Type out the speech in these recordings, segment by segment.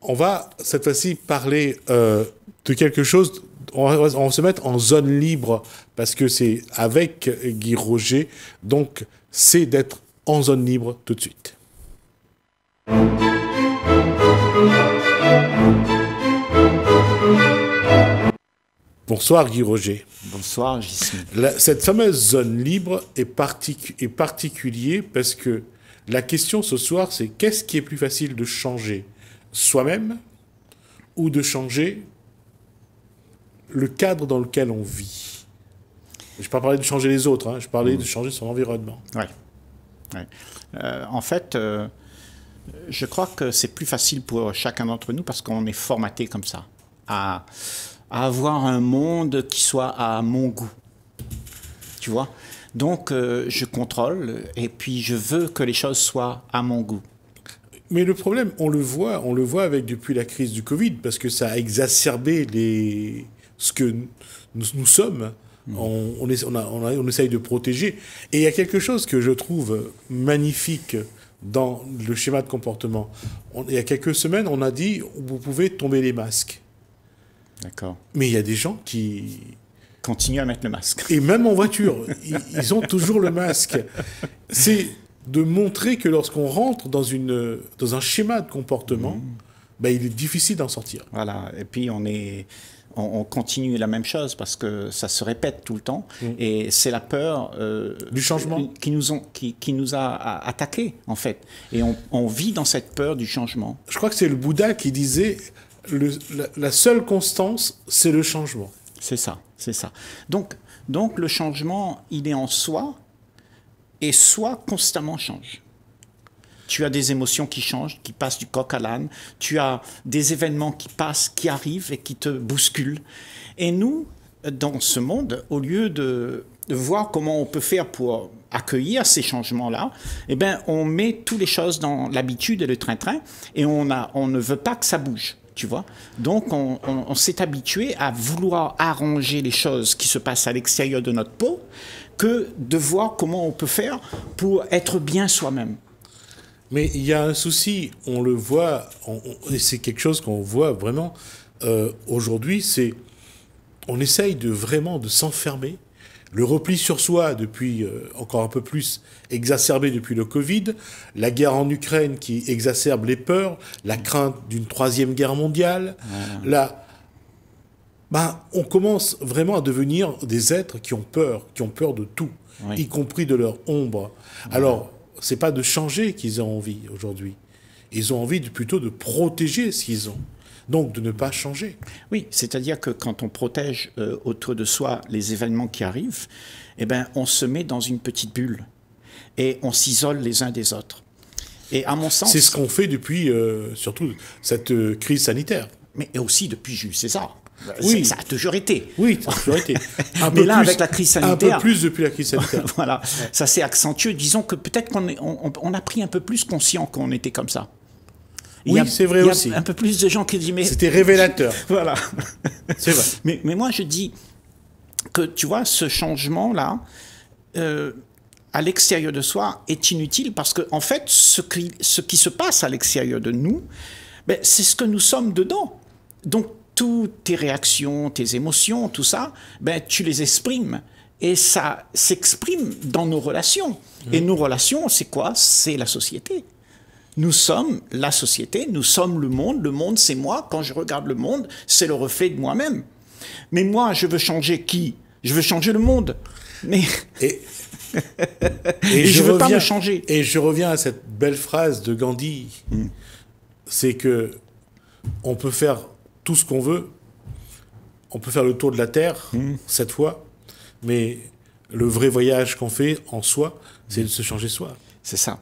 on va cette fois-ci parler de quelque chose. On va se mettre en zone libre parce que c'est avec Guy Roger. Donc, c'est d'être en zone libre tout de suite. Bonsoir Guy Roger. Bonsoir Gismi. Cette fameuse zone libre est particulier parce que la question ce soir, c'est qu'est-ce qui est plus facile de changer soi-même ou de changer le cadre dans lequel on vit. Je ne parlais pas de changer les autres, hein, je parlais de changer son environnement. Ouais. En fait, je crois que c'est plus facile pour chacun d'entre nous parce qu'on est formaté comme ça, à avoir un monde qui soit à mon goût. Tu vois? Donc, je contrôle et puis je veux que les choses soient à mon goût. Mais le problème, on le voit avec depuis la crise du Covid, parce que ça a exacerbé ce que nous sommes. On essaye de protéger. Et il y a quelque chose que je trouve magnifique dans le schéma de comportement. Il y a quelques semaines, on a dit, vous pouvez tomber les masques. D'accord. Mais il y a des gens qui continuent à mettre le masque. Et même en voiture, ils ont toujours le masque. C'est de montrer que lorsqu'on rentre dans un schéma de comportement, ben, il est difficile d'en sortir. Voilà. Et puis on continue la même chose parce que ça se répète tout le temps. Et c'est la peur du changement qui nous a attaqués, en fait. Et on vit dans cette peur du changement. Je crois que c'est le Bouddha qui disait la seule constance, c'est le changement. C'est ça, c'est ça. Donc le changement, il est en soi, et soi constamment change. Tu as des émotions qui changent, qui passent du coq à l'âne. Tu as des événements qui passent, qui arrivent et qui te bousculent. Et nous, dans ce monde, au lieu de voir comment on peut faire pour accueillir ces changements-là, eh ben, on met toutes les choses dans l'habitude et le train-train, et on ne veut pas que ça bouge. Tu vois? Donc, on s'est habitué à vouloir arranger les choses qui se passent à l'extérieur de notre peau que de voir comment on peut faire pour être bien soi-même. Mais il y a un souci, on le voit, et c'est quelque chose qu'on voit vraiment aujourd'hui, c'est on essaye vraiment de s'enfermer. Le repli sur soi, depuis encore un peu plus exacerbé depuis le Covid, la guerre en Ukraine qui exacerbe les peurs, la crainte d'une troisième guerre mondiale, on commence vraiment à devenir des êtres qui ont peur de tout, y compris de leur ombre. Alors, c'est pas de changer qu'ils ont envie aujourd'hui. Ils ont envie plutôt de protéger ce qu'ils ont. Donc, de ne pas changer. Oui, c'est-à-dire que quand on protège autour de soi les événements qui arrivent, eh ben, on se met dans une petite bulle et on s'isole les uns des autres. Et à mon sens... C'est ce qu'on fait depuis, surtout, cette crise sanitaire. Mais aussi depuis Jules César. Oui. Ça a toujours été. Oui, ça a toujours été. Mais là, avec la crise sanitaire... Un peu plus depuis la crise sanitaire. Voilà, ça s'est accentué. Disons que peut-être qu'on a pris un peu plus conscience qu'on était comme ça. Oui, c'est vrai aussi. Il y a un peu plus de gens qui disent... mais c'était révélateur. Voilà. C'est vrai. Mais moi, je dis que, tu vois, ce changement-là, à l'extérieur de soi, est inutile parce que, en fait, ce qui se passe à l'extérieur de nous, ben, c'est ce que nous sommes dedans. Donc, toutes tes réactions, tes émotions, tout ça, ben, tu les exprimes. Et ça s'exprime dans nos relations. Et nos relations, c'est quoi? C'est la société. Nous sommes la société, nous sommes le monde c'est moi. Quand je regarde le monde, c'est le reflet de moi-même. Mais moi, je veux changer qui? Je veux changer le monde. Mais... Et je ne veux pas me changer. Et je reviens à cette belle phrase de Gandhi. C'est que on peut faire tout ce qu'on veut. On peut faire le tour de la Terre, 7 fois. Mais le vrai voyage qu'on fait en soi, c'est de se changer soi. C'est ça.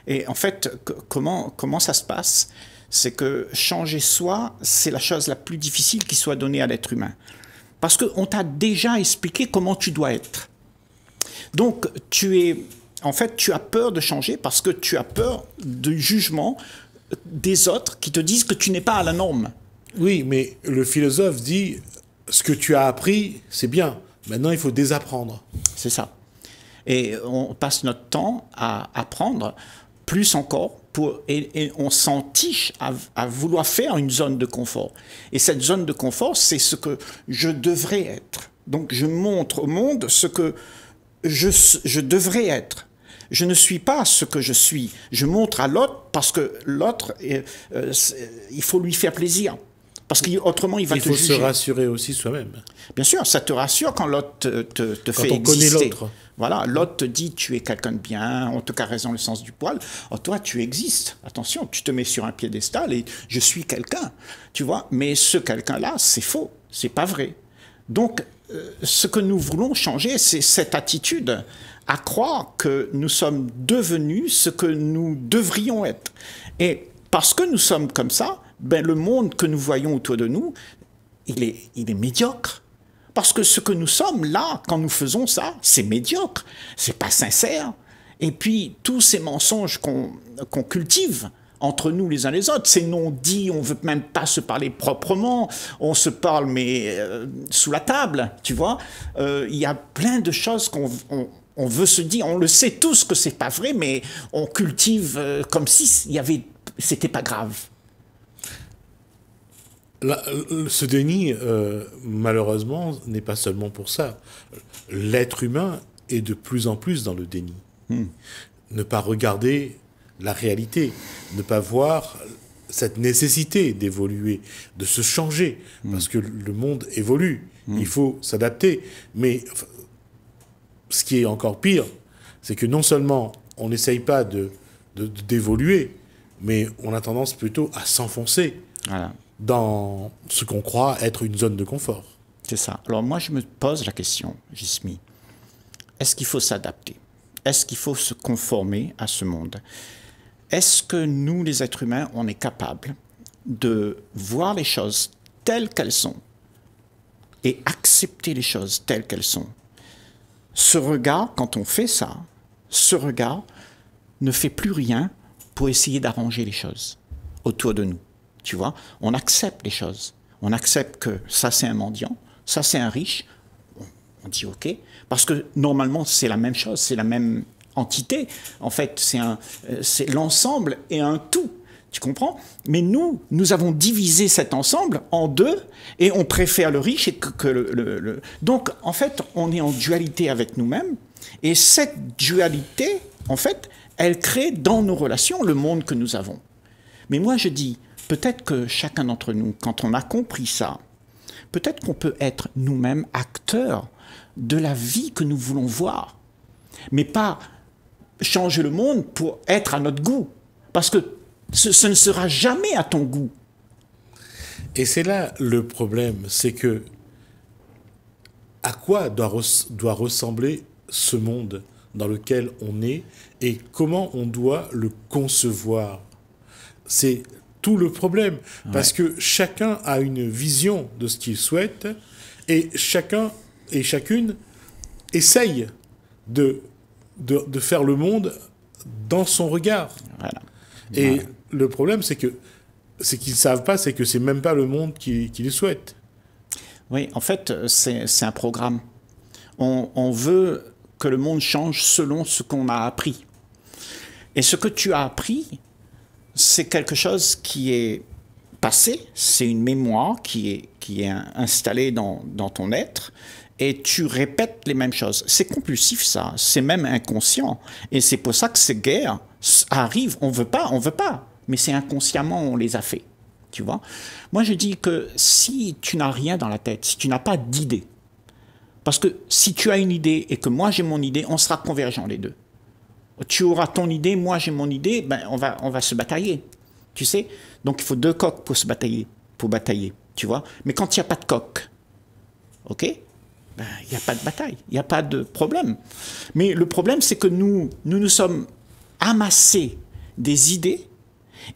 Et en fait, comment ça se passe? C'est que changer soi, c'est la chose la plus difficile qui soit donnée à l'être humain. Parce qu'on t'a déjà expliqué comment tu dois être. Donc, en fait, tu as peur de changer parce que tu as peur du jugement des autres qui te disent que tu n'es pas à la norme. Oui, mais le philosophe dit, ce que tu as appris, c'est bien. Maintenant, il faut désapprendre. C'est ça. Et on passe notre temps à apprendre plus encore, et on s'entiche à vouloir faire une zone de confort. Et cette zone de confort, c'est ce que je devrais être. Donc je montre au monde ce que je devrais être. Je ne suis pas ce que je suis. Je montre à l'autre parce que l'autre, il faut lui faire plaisir. Parce qu'autrement, il va te juger. Il faut se rassurer aussi soi-même. Bien sûr, ça te rassure quand l'autre te fait exister. Quand on connaît l'autre. Voilà, l'autre te dit tu es quelqu'un de bien, on te caresse dans le sens du poil. Or, toi, tu existes. Attention, tu te mets sur un piédestal et je suis quelqu'un. Tu vois, mais ce quelqu'un-là, c'est faux. C'est pas vrai. Donc, ce que nous voulons changer, c'est cette attitude à croire que nous sommes devenus ce que nous devrions être. Et parce que nous sommes comme ça, ben, le monde que nous voyons autour de nous, il est médiocre. Parce que ce que nous sommes là, quand nous faisons ça, c'est médiocre, c'est pas sincère. Et puis, tous ces mensonges qu'on cultive entre nous les uns les autres, ces non-dits, on veut même pas se parler proprement, on se parle mais sous la table, tu vois. Il y a plein de choses qu'on veut se dire, on le sait tous que c'est pas vrai, mais on cultive comme si c'était pas grave. Ce déni, malheureusement, n'est pas seulement pour ça. L'être humain est de plus en plus dans le déni. Ne pas regarder la réalité, ne pas voir cette nécessité d'évoluer, de se changer, parce que le monde évolue, il faut s'adapter. Mais ce qui est encore pire, c'est que non seulement on n'essaye pas d'évoluer, mais on a tendance plutôt à s'enfoncer. Voilà. Dans ce qu'on croit être une zone de confort. C'est ça. Alors moi, je me pose la question, Jismi, est-ce qu'il faut s'adapter? Est-ce qu'il faut se conformer à ce monde? Est-ce que nous, les êtres humains, on est capables de voir les choses telles qu'elles sont et accepter les choses telles qu'elles sont? Ce regard, quand on fait ça, ce regard ne fait plus rien pour essayer d'arranger les choses autour de nous. Tu vois, on accepte les choses. On accepte que ça, c'est un mendiant, ça, c'est un riche. On dit OK, parce que normalement, c'est la même chose, c'est la même entité. En fait, c'est l'ensemble et un tout. Tu comprends? Mais nous avons divisé cet ensemble en deux et on préfère le riche que Donc, en fait, on est en dualité avec nous-mêmes et cette dualité, en fait, elle crée dans nos relations le monde que nous avons. Mais moi, je dis, peut-être que chacun d'entre nous, quand on a compris ça, peut-être qu'on peut être nous-mêmes acteurs de la vie que nous voulons voir, mais pas changer le monde pour être à notre goût, parce que ce ne sera jamais à ton goût. Et c'est là le problème, c'est que à quoi doit ressembler ce monde dans lequel on est et comment on doit le concevoir. C'est tout le problème, parce que chacun a une vision de ce qu'il souhaite et chacun et chacune essaye de faire le monde dans son regard. Voilà. Et le problème, c'est qu'ils ne savent pas, c'est que c'est même pas le monde qu'ils souhaitent. Oui, en fait, c'est un programme. On veut que le monde change selon ce qu'on a appris. Et ce que tu as appris, c'est quelque chose qui est passé, c'est une mémoire qui est installée dans ton être, et tu répètes les mêmes choses. C'est compulsif, ça, c'est même inconscient. Et c'est pour ça que ces guerres arrivent, on veut pas, mais c'est inconsciemment on les a fait, tu vois. Moi, je dis que si tu n'as rien dans la tête, si tu n'as pas d'idée, parce que si tu as une idée et que moi j'ai mon idée, on sera convergents les deux. Tu auras ton idée, moi j'ai mon idée, ben on va se batailler, tu sais. Donc il faut deux coqs pour se batailler, tu vois. Mais quand il n'y a pas de coq, ok, ben il n'y a pas de bataille, il n'y a pas de problème. Mais le problème, c'est que nous sommes amassés des idées,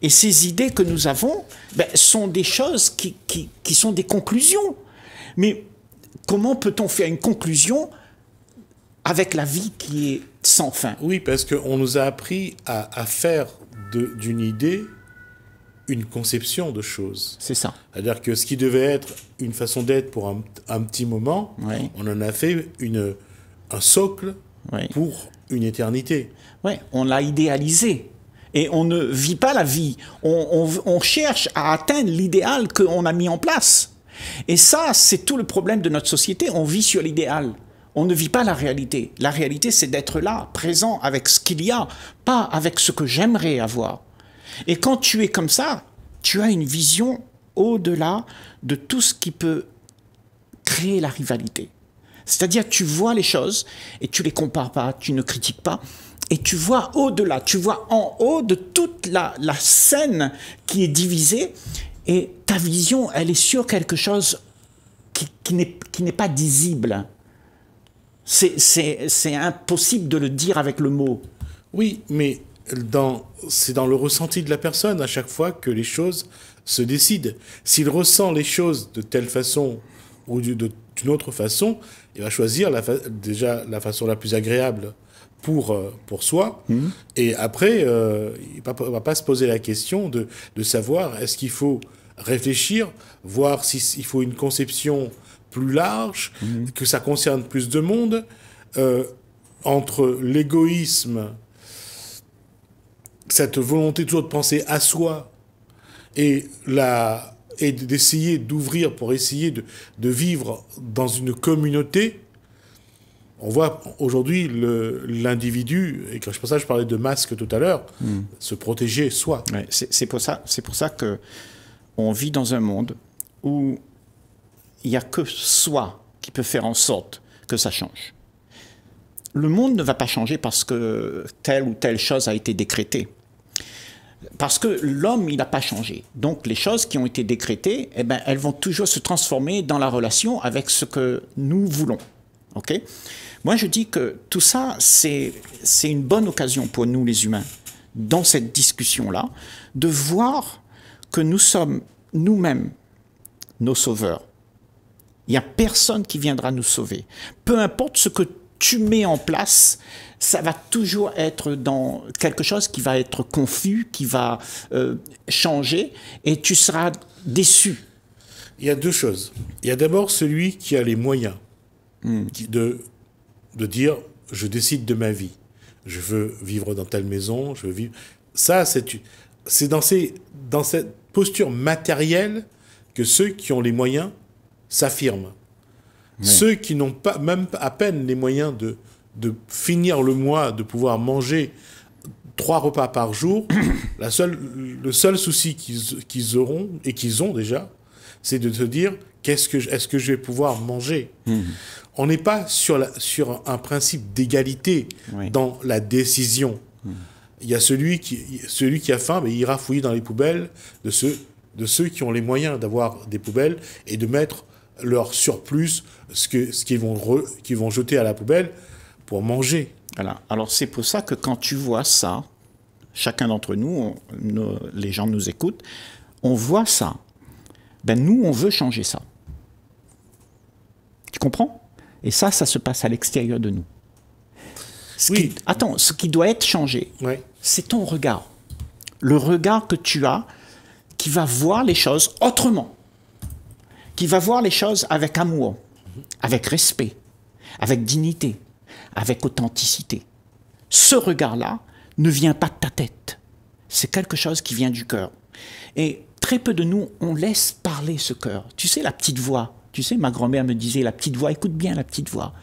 et ces idées que nous avons sont des choses qui sont des conclusions. Mais comment peut-on faire une conclusion avec la vie qui est sans fin? Oui, parce qu'on nous a appris à faire d'une idée une conception de choses. C'est ça. C'est-à-dire que ce qui devait être une façon d'être pour un petit moment, oui, on en a fait un socle, oui, pour une éternité. Oui, on l'a idéalisé. Et on ne vit pas la vie. On cherche à atteindre l'idéal qu'on a mis en place. Et ça, c'est tout le problème de notre société. On vit sur l'idéal. On ne vit pas la réalité. La réalité, c'est d'être là, présent avec ce qu'il y a, pas avec ce que j'aimerais avoir. Et quand tu es comme ça, tu as une vision au-delà de tout ce qui peut créer la rivalité. C'est-à-dire, tu vois les choses et tu les compares pas, tu ne critiques pas, et tu vois au-delà, tu vois en haut de toute la scène qui est divisée, et ta vision, elle est sur quelque chose qui n'est pas visible. C'est impossible de le dire avec le mot. Oui, mais c'est dans le ressenti de la personne à chaque fois que les choses se décident. S'il ressent les choses de telle façon ou d'une autre façon, il va choisir déjà la façon la plus agréable pour soi. Et après, il ne va pas se poser la question de savoir est-ce qu'il faut réfléchir, voir s'il faut une conception plus large, que ça concerne plus de monde, entre l'égoïsme, cette volonté toujours de penser à soi, et d'essayer d'ouvrir pour essayer de vivre dans une communauté. On voit aujourd'hui l'individu, et c'est pour ça que je parlais de masque tout à l'heure, se protéger soi. Ouais, c'est pour ça que on vit dans un monde où il n'y a que soi qui peut faire en sorte que ça change. Le monde ne va pas changer parce que telle ou telle chose a été décrétée. Parce que l'homme, il n'a pas changé. Donc les choses qui ont été décrétées, eh ben, elles vont toujours se transformer dans la relation avec ce que nous voulons. Okay ? Moi, je dis que tout ça, c'est une bonne occasion pour nous, les humains, dans cette discussion-là, de voir que nous sommes nous-mêmes nos sauveurs. Il n'y a personne qui viendra nous sauver. Peu importe ce que tu mets en place, ça va toujours être dans quelque chose qui va être confus, qui va changer, et tu seras déçu. Il y a deux choses. Il y a d'abord celui qui a les moyens de dire « je décide de ma vie, je veux vivre dans telle maison, je veux vivre… » Ça, c'est dans cette posture matérielle que ceux qui ont les moyens s'affirment. Oui. Ceux qui n'ont pas, même à peine les moyens de finir le mois, de pouvoir manger 3 repas par jour, le seul souci qu'ils auront, et qu'ils ont déjà, c'est de se dire est-ce que je vais pouvoir manger ? On n'est pas sur un principe d'égalité dans la décision. Il y a celui qui a faim, mais il ira fouiller dans les poubelles de ceux qui ont les moyens d'avoir des poubelles et de mettre leur surplus, ce qu'ils vont jeter à la poubelle pour manger. Voilà. Alors c'est pour ça que quand tu vois ça, chacun d'entre nous, les gens nous écoutent, on voit ça. Ben nous, on veut changer ça. Tu comprends ? Et ça se passe à l'extérieur de nous. Ce qui doit être changé, c'est ton regard. Le regard que tu as, qui va voir les choses autrement. Qui va voir les choses avec amour, avec respect, avec dignité, avec authenticité. Ce regard-là ne vient pas de ta tête. C'est quelque chose qui vient du cœur. Et très peu de nous, on laisse parler ce cœur. Tu sais, la petite voix. Tu sais, ma grand-mère me disait, la petite voix, écoute bien la petite voix.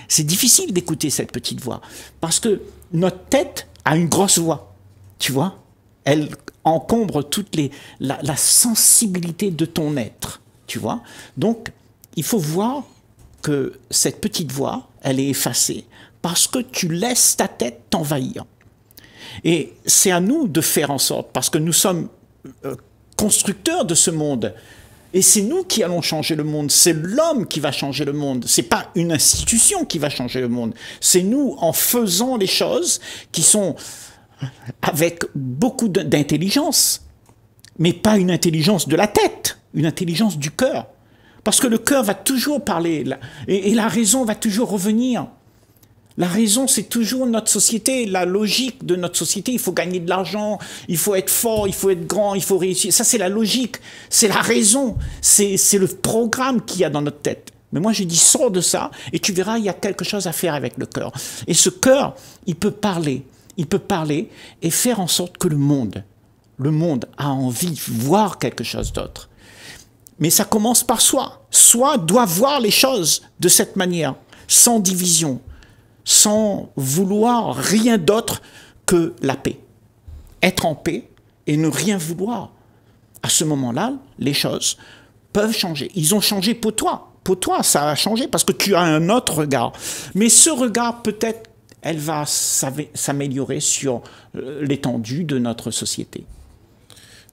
C'est difficile d'écouter cette petite voix. Parce que notre tête a une grosse voix. Tu vois ? Elle encombre toute la sensibilité de ton être. Tu vois ? Donc, il faut voir que cette petite voix, elle est effacée parce que tu laisses ta tête t'envahir. Et c'est à nous de faire en sorte, parce que nous sommes constructeurs de ce monde, et c'est nous qui allons changer le monde, c'est l'homme qui va changer le monde, c'est pas une institution qui va changer le monde, c'est nous en faisant les choses qui sont avec beaucoup d'intelligence, mais pas une intelligence de la tête, une intelligence du cœur. Parce que le cœur va toujours parler, et la raison va toujours revenir. La raison, c'est toujours notre société, la logique de notre société. Il faut gagner de l'argent, il faut être fort, il faut être grand, il faut réussir. Ça, c'est la logique, c'est la raison, c'est le programme qu'il y a dans notre tête. Mais moi, je dis, sors de ça, et tu verras, il y a quelque chose à faire avec le cœur. Et ce cœur, il peut parler, il peut parler et faire en sorte que le monde a envie de voir quelque chose d'autre. Mais ça commence par soi. Soi doit voir les choses de cette manière, sans division, sans vouloir rien d'autre que la paix. Être en paix et ne rien vouloir. À ce moment-là, les choses peuvent changer. Ils ont changé pour toi. Pour toi, ça a changé parce que tu as un autre regard. Mais ce regard, peut-être, elle va s'améliorer sur l'étendue de notre société.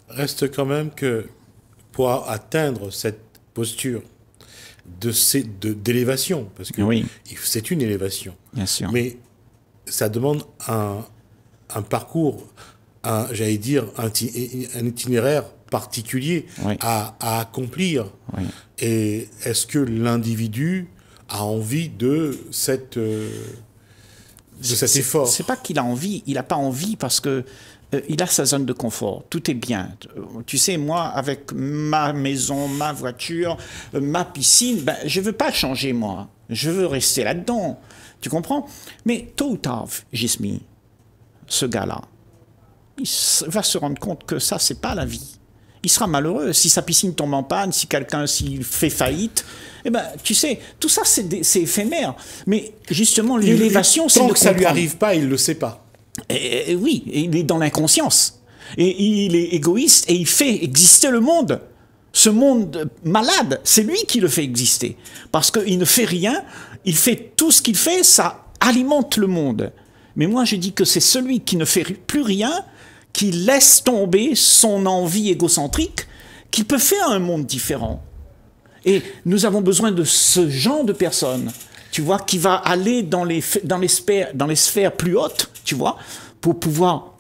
Reste quand même que pour atteindre cette posture d'élévation, parce que oui, c'est une élévation, bien sûr. Mais ça demande un parcours, j'allais dire, un itinéraire particulier oui. à accomplir. Oui. Et est-ce que l'individu a envie de cet effort? C'est pas qu'il a envie, il n'a pas envie parce que il a sa zone de confort, tout est bien. Tu sais, moi, avec ma maison, ma voiture, ma piscine, ben, je ne veux pas changer, moi. Je veux rester là-dedans. Tu comprends? Mais tôt ou tard, Gismi, ce gars-là, il va se rendre compte que ça, c'est pas la vie. Il sera malheureux. Si sa piscine tombe en panne, si quelqu'un s'il fait faillite, eh ben, tu sais, tout ça, c'est éphémère. Mais justement, l'élévation, c'est de tant que ça lui arrive pas, il le sait pas. Et oui, il est dans l'inconscience. Et il est égoïste et il fait exister le monde. Ce monde malade, c'est lui qui le fait exister. Parce qu'il ne fait rien, il fait tout ce qu'il fait, ça alimente le monde. Mais moi, je dis que c'est celui qui ne fait plus rien, qui laisse tomber son envie égocentrique, qui peut faire un monde différent. Et nous avons besoin de ce genre de personnes, tu vois, qui va aller dans les sphères plus hautes, tu vois, pour pouvoir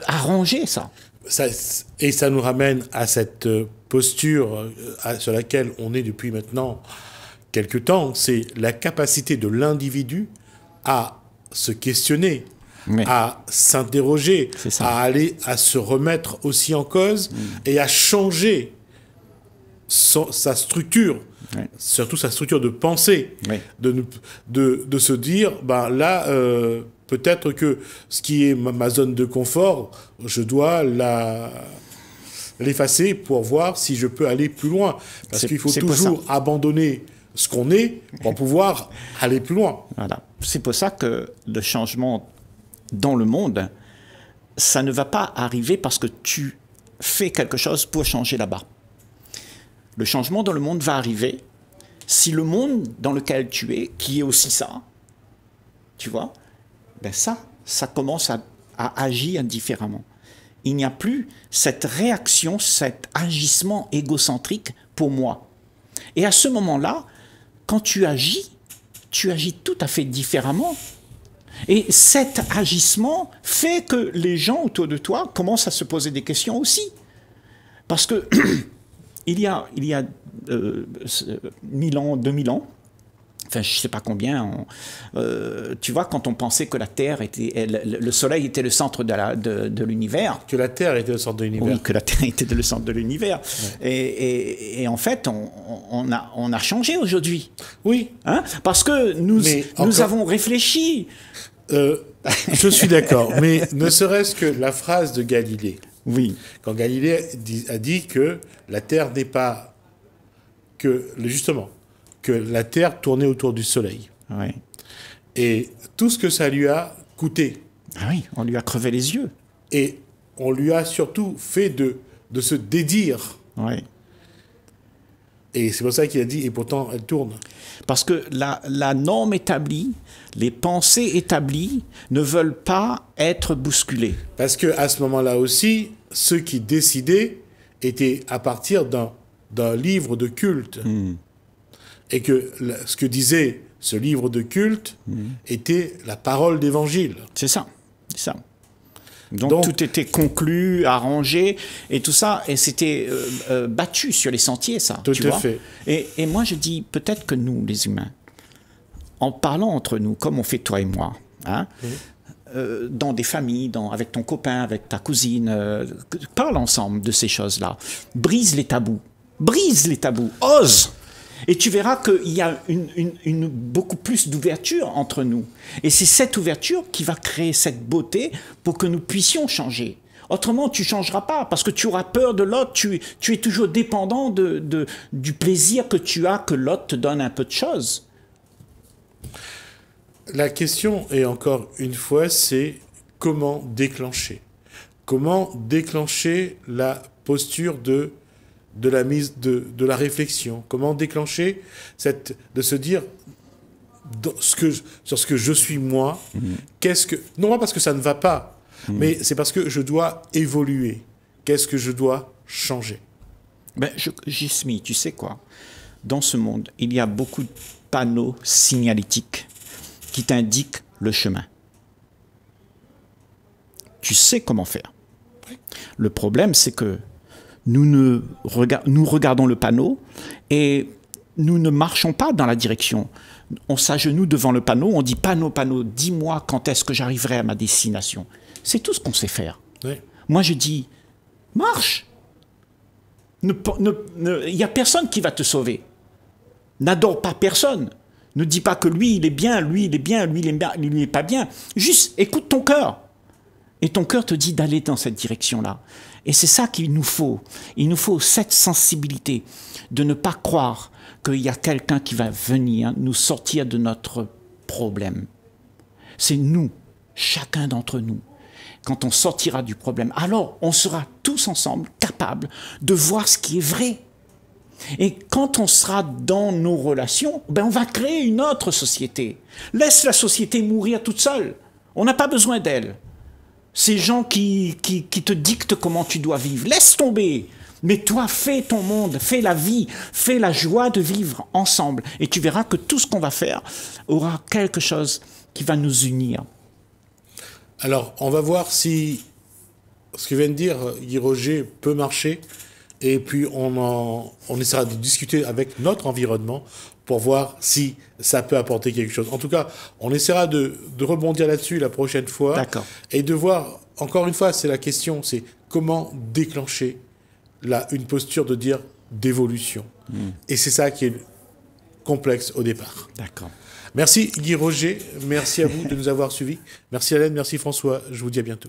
arranger ça. Et ça nous ramène à cette posture sur laquelle on est depuis maintenant quelque temps, c'est la capacité de l'individu à se questionner, oui, à s'interroger, à se remettre aussi en cause et à changer sa structure, oui, surtout sa structure de pensée, oui, de se dire, ben là, peut-être que ce qui est ma zone de confort, je dois l'effacer pour voir si je peux aller plus loin. Parce qu'il faut toujours abandonner ce qu'on est pour pouvoir aller plus loin. Voilà. C'est pour ça que le changement dans le monde, ça ne va pas arriver parce que tu fais quelque chose pour changer là-bas. Le changement dans le monde va arriver si le monde dans lequel tu es, qui est aussi ça, tu vois, ben ça commence à agir différemment. Il n'y a plus cette réaction, cet agissement égocentrique pour moi. Et à ce moment-là, quand tu agis tout à fait différemment. Et cet agissement fait que les gens autour de toi commencent à se poser des questions aussi. Parce que il y a 1000 ans, 2000 ans, enfin je ne sais pas combien, tu vois, quand on pensait que la Terre était, le Soleil était le centre de l'univers. Que la Terre était le centre de l'univers. Oui, que la Terre était le centre de l'univers. Ouais. Et en fait, on a changé aujourd'hui. Oui. Hein? Parce que nous avons réfléchi. Je suis d'accord, mais ne serait-ce que la phrase de Galilée. Oui. Quand Galilée a dit que la Terre n'est pas justement que la Terre tournait autour du Soleil. Oui. Et tout ce que ça lui a coûté. Ah oui, on lui a crevé les yeux. Et on lui a surtout fait de se dédire. Oui. Et c'est pour ça qu'il a dit, et pourtant elle tourne. Parce que la norme établie, les pensées établies ne veulent pas être bousculées. Parce qu'à ce moment-là aussi, ceux qui décidaient étaient à partir d'un livre de culte. Et que ce que disait ce livre de culte était la parole d'évangile. C'est ça, c'est ça. Donc tout était conclu, arrangé, et tout ça, et c'était battu sur les sentiers, ça. Tout à fait. Et moi, je dis, peut-être que nous, les humains, en parlant entre nous, comme on fait toi et moi, hein, dans des familles, avec ton copain, avec ta cousine, parle ensemble de ces choses-là. Brise les tabous, ose. Et tu verras qu'il y a beaucoup plus d'ouverture entre nous. Et c'est cette ouverture qui va créer cette beauté pour que nous puissions changer. Autrement, tu ne changeras pas parce que tu auras peur de l'autre. Tu es toujours dépendant du plaisir que tu as que l'autre te donne un peu de choses. La question, et encore une fois, c'est comment déclencher. Comment déclencher la posture de la mise, de la réflexion. Comment déclencher de se dire sur ce que je suis moi, non pas parce que ça ne va pas, mais c'est parce que je dois évoluer. Qu'est-ce que je dois changer? Gismi, tu sais quoi? Dans ce monde, il y a beaucoup de panneaux signalétiques qui t'indiquent le chemin. Tu sais comment faire. Le problème, c'est que nous regardons le panneau et nous ne marchons pas dans la direction. On s'agenouille devant le panneau, on dit panneau, dis-moi quand est-ce que j'arriverai à ma destination. C'est tout ce qu'on sait faire. Oui. Moi, je dis, marche. Il n'y a personne qui va te sauver. N'adore pas personne. Ne dis pas que lui, il est bien, lui, il est bien, lui, il n'est pas bien. Juste, écoute ton cœur. Et ton cœur te dit d'aller dans cette direction-là. Et c'est ça qu'il nous faut. Il nous faut cette sensibilité de ne pas croire qu'il y a quelqu'un qui va venir nous sortir de notre problème. C'est nous, chacun d'entre nous. Quand on sortira du problème, alors on sera tous ensemble capables de voir ce qui est vrai. Et quand on sera dans nos relations, on va créer une autre société. Laisse la société mourir toute seule. On n'a pas besoin d'elle. Ces gens qui te dictent comment tu dois vivre, laisse tomber. Mais toi, fais ton monde, fais la vie, fais la joie de vivre ensemble. Et tu verras que tout ce qu'on va faire aura quelque chose qui va nous unir. Alors, on va voir si ce que vient de dire Guy Roger peut marcher. Et puis, on essaiera de discuter avec notre environnement pour voir si ça peut apporter quelque chose. En tout cas, on essaiera de rebondir là-dessus la prochaine fois. D'accord. Et de voir, encore une fois, c'est la question, c'est comment déclencher une posture de dire d'évolution. Et c'est ça qui est complexe au départ. D'accord. Merci Guy Roger, merci à vous de nous avoir suivis. Merci Alain, merci François, je vous dis à bientôt.